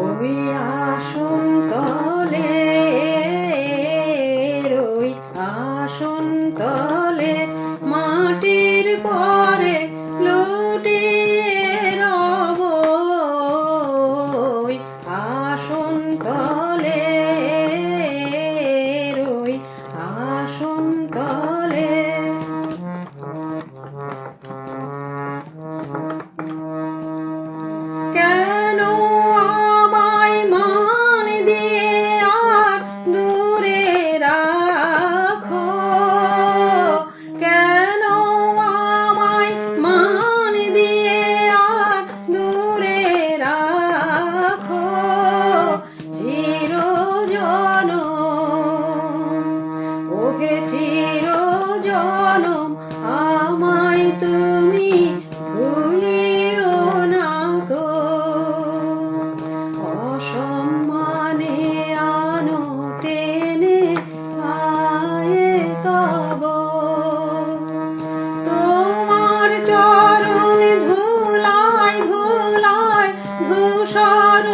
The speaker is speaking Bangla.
ওই আসন তলে ওই আসন তলে মাটির পরে লুটিয়ে রব ওই আসন তলে ওই আসন তলে। কেন আমায় মান দিয়ে আর দূরে রাখো, কেন আমায় মান দিয়ে আর দূরে রাখো, চিরজনম ওহে চিরজনম আমায় তুমি ভুলিও না গো। অসম্মানে আনো টেনে পায়ে তব, তোমার চরণ ধুলায় ধুলায় ধূসর